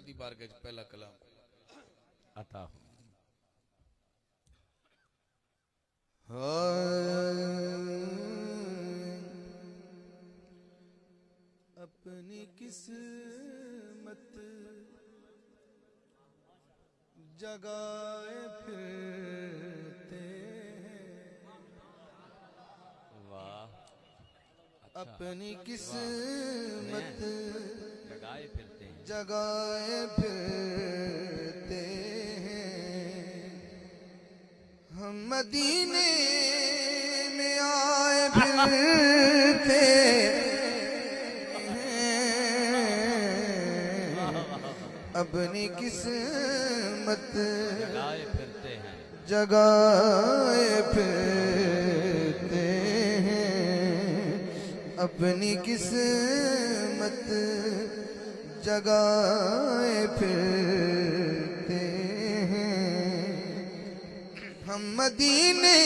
दी बारगाह च पहला कलाम अता अपनी किस्मत जगाए फिरते हैं, वाह अपनी किस्मत जगाए फिरते हैं, जगाए फिरते हैं। हम मदीने में आए फिरते अपनी किस्मत जगाए फिरते हैं, जगाए फिरते हैं, अपनी किस्मत जगाए फिरते हैं। हम मदीने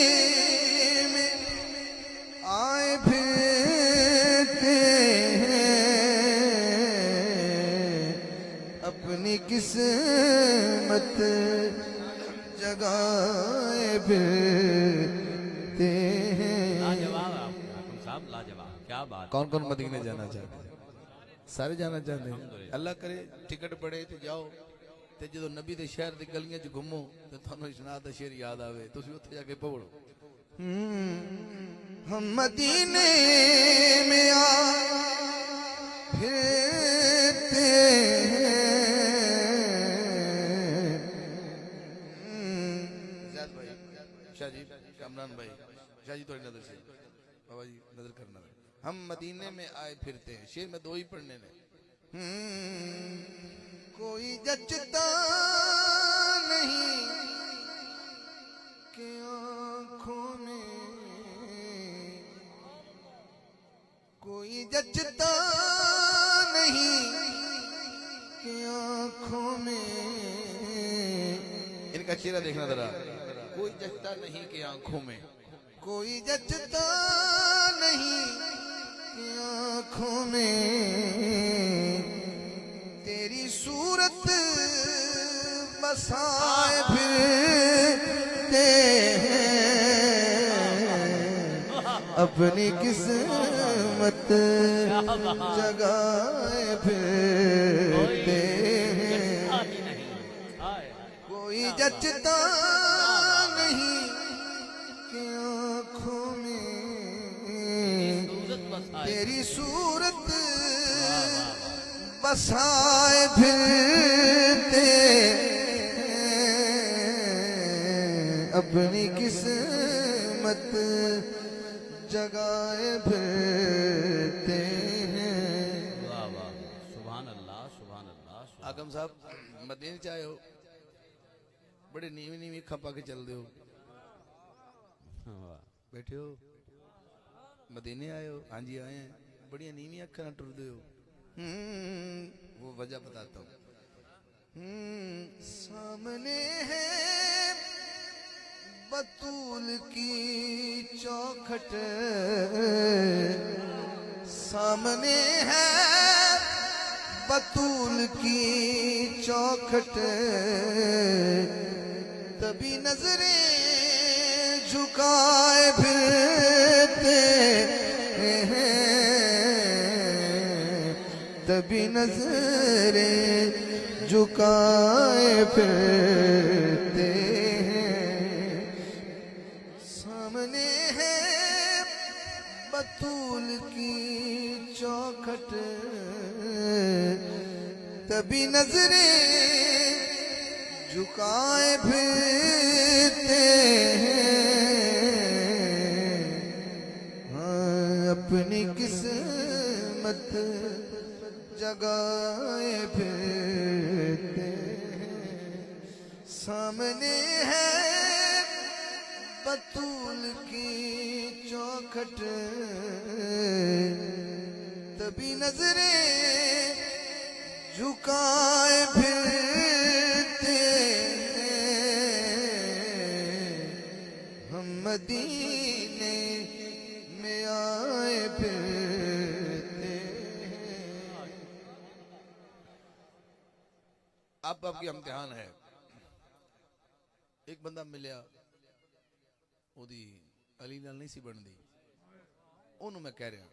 में आए फिरते अपनी किस्मत जगाए फिरते हैं। लाजवाब हाकिम साहब, लाजवाब, क्या बात। कौन कौन मदीने जाना चाहते हैं? सारे जाना चाहते हैं। अल्लाह करे टिकट पड़े तो जाओ, ते जो नबी दे शहर दी गलियां च घूमो ते थानू इस्नाद दा शेर याद आवे, तुसी उत्थे जाके पढ़ो। हम मदीने में आ फिरते ज़ैद भाई, शाह जी, कामरान भाई, शाह जी थोड़ी नजर से बाबा जी नजर करना। हम मदीने में आए फिरते हैं, शेर में दो ही पढ़ने ने। कोई जचता नहीं कि आँखों में, कोई जचता नहीं कि आँखों में। इनका चेहरा देखना जरा। कोई जचता नहीं कि आंखों में, कोई जचता नहीं कि आँखों में। तेरी सूरत बसाए फिरते अपनी किस्मत जगाए फिरते कोई जचता नहीं कि आँखों में। तेरी सूरत बसाए फिरते अपनी किस्मत जगाए फिरते हैं। वाह वाह, सुभान अल्लाह, सुभान अल्लाह। आगम साहब मदीने च आए हो, बड़े नीवी नीवी अखा पा के चल दे हो, बैठे हो, मदीने आए हो? हाँ जी आए हैं। बड़ी नीवी अखा ना टुरदे हो, वो वजह बताता हूँ। सामने है बतूल की चौखट, सामने है बतूल की चौखट, तभी नजरें झुकाए फिरते हैं, तभी नजरें झुकाए फिरते हैं। सामने है बतूल की चौखट, तभी नजरें झुकाए फिरते हैं। हाँ, अपनी किस्मत जगाए फिरते हैं। सामने है बतूल की चौखट, तभी नजरें झुकाए फिरते हैं। हम मदीने में आए फिरते हैं। आपकी इम्तिहान है। एक बंदा मिलिया ओदी अली नाल नहीं सी बनदी, ओनू मैं कह रहा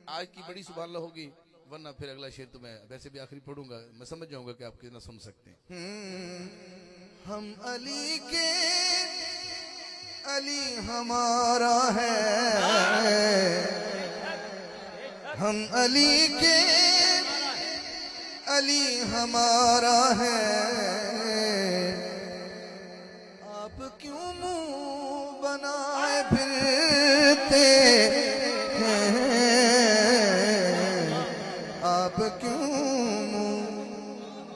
आज की बड़ी सुभान अल्लाह होगी, वरना फिर अगला शेर तो मैं वैसे भी आखिरी पढ़ूंगा, मैं समझ जाऊंगा कि आप कितना सुन सकते हैं। हम अली के अली हमारा है, हम अली के अली हमारा है, आप क्यों मुंह बनाए फिरते हैं, आप क्यों मुंह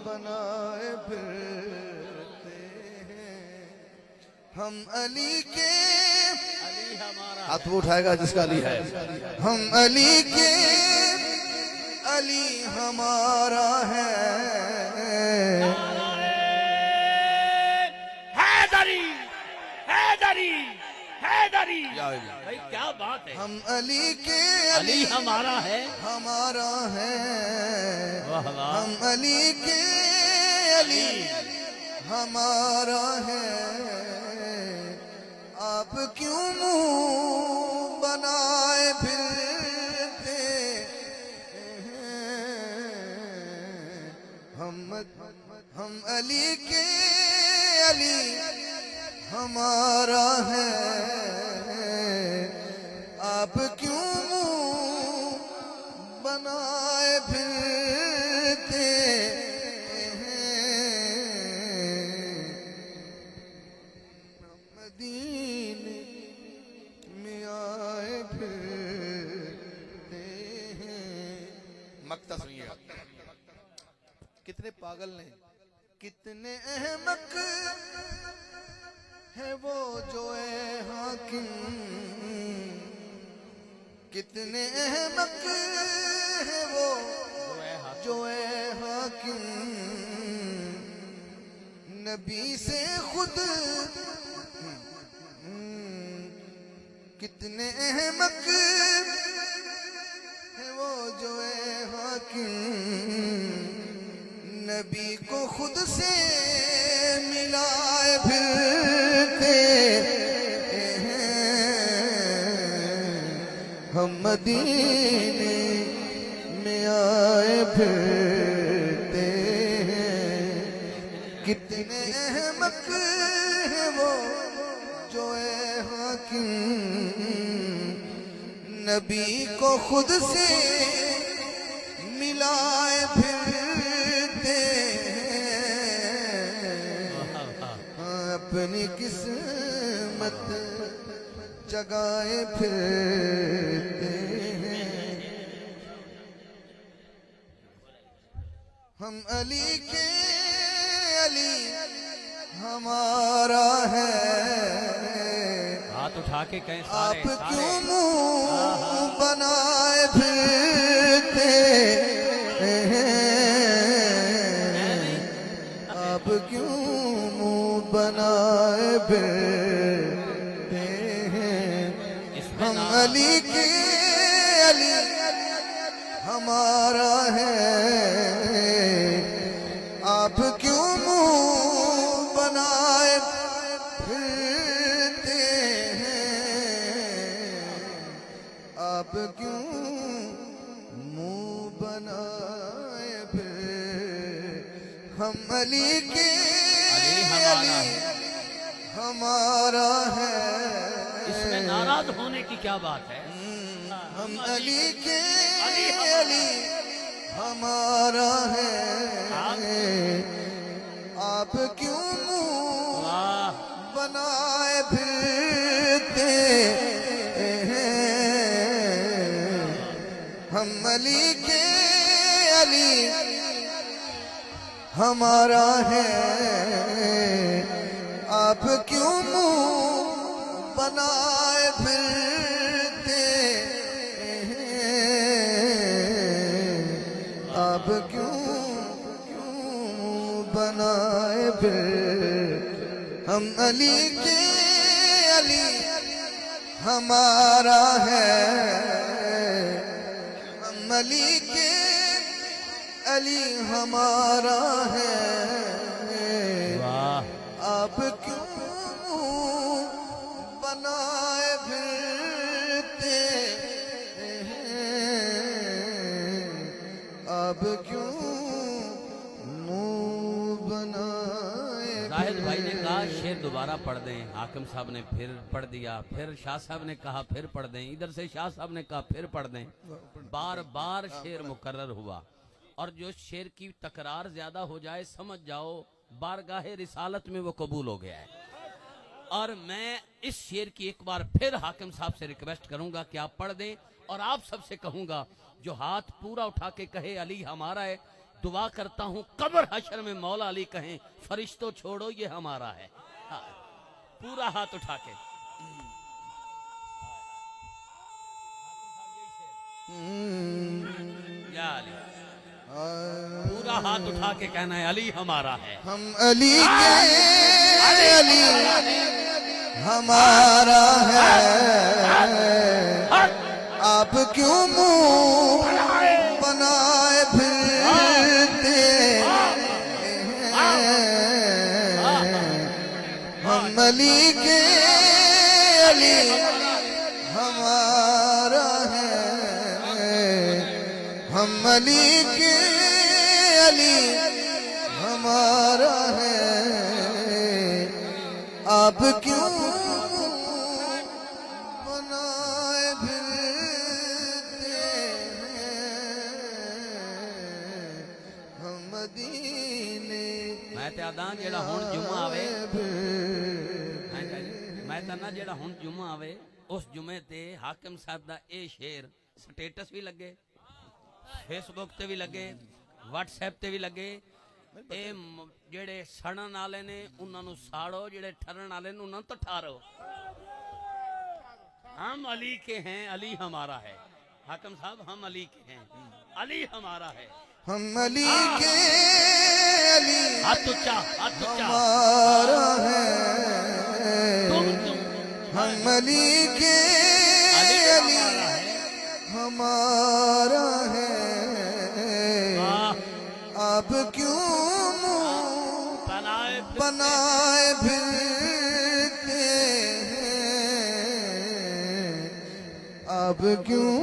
बनाए फिरते हैं। हम अली के अली हमारा हाथ वो उठाएगा जिसका अली है। हम अली के अली हमारा है, हैदरी हैदरी हैदरी। या अली। भाई क्या बात है, हम अली के अली हमारा है। हमारा है, वाह वाह। हम अली के अली हमारा है, आप क्यों मुंह बनाए फिरते हैं। हम अली के अली हमारा है, आप क्यों मुंह बनाए फिरते हैं। मदीने में आए फिरते हैं। मक्ता सुनिएगा, कितने पागल ने, कितने अहमक है वो जो है हाकिम, कितने अहमक है वो जो है हाकिम, नबी से खुद कितने अहमक है वो जो है हाकिम, नबी को खुद से मिलाए फिरते हैं। हम मदीने में आए फिरते हैं। कितने अहमक है वो जो है हाकिम, नबी को खुद से मिलाए फिरते अपनी किस्मत जगाए फिरते हैं। हम अली के अली हमारा है, हाथ उठा के कहें आप सारे क्यों सारे। मुंह बनाए फिरते हैं। आप क्यों मुंह बनाए फिरते हैं। इसमें हम नारा- अली के अली हमारा है, आप क्यों मुंह बनाए फिरते हैं। आप क्यों मुंह बनाए फिर। हम अली के अली हमारा अली हमारा है, इसमें नाराज होने की क्या बात है। हम अली के अली हमारा। अली हमारा है, आप क्यों मुंह वाह बनाए फिरते हैं। हम अली के अली हमारा है, आप क्यों मुंह बनाए फिरते हैं। आप क्यों मुंह बनाए फिर। हम अली के अली हमारा है, हम अली के अली हमारा है, वाह, अब क्यों बनाए फिरते हैं, अब क्यों मुंह बनाए जाहिद भाई ने कहा शेर दोबारा पढ़ दें, हाकिम साहब ने फिर पढ़ दिया, फिर शाह साहब ने कहा फिर पढ़ दें, इधर से शाह साहब ने कहा फिर पढ़ दें। बार बार शेर मुकर्रर हुआ, और जो शेर की तकरार ज्यादा हो जाए समझ जाओ बारगाहे रिसालत में वो कबूल हो गया है। और मैं इस शेर की एक बार फिर हाकिम साहब से रिक्वेस्ट करूंगा कि आप पढ़ दें, और आप सबसे कहूंगा जो हाथ पूरा उठा के कहे अली हमारा है, दुआ करता हूं कब्र हशर में मौला अली कहें फरिश्तों छोड़ो ये हमारा है। हाँ, पूरा हाथ उठा के या अली, पूरा हाथ उठा के कहना है अली हमारा है। हम अली के अली हमारा है, आप क्यों मुंह बनाए फिरते हैं, हम अली के अली हमारा है, हम अली के अली हमारा है, आप क्यों बनाए फिरते हैं, हम मदीने मैं ते आदा जेड़ा हुण जुम्मा आवे, मैं तना जेड़ा हुण जुम्मा आवे उस जुमे ते हाकिम साहब दा ए शेर स्टेटस भी लगे, फेसबुक ते भी लगे, व्हाट्सएप ते भी लगे। ए जेड़े सड़न वाले ने उन्हां नू साड़ो, जेड़े ठरन वाले ने उन्हां तो ठारो। हम अली के हैं, अली हमारा है। हाकिम साहब हम अली के हैं, अली हमारा है। हम अली के अली हाथ उच्चा, हाथ उच्चा। हमारा है, तुम हम अली के अली हमारा है, वाह, आप क्यों मुंह बनाए बनाए फिरते हैं, अब क्यों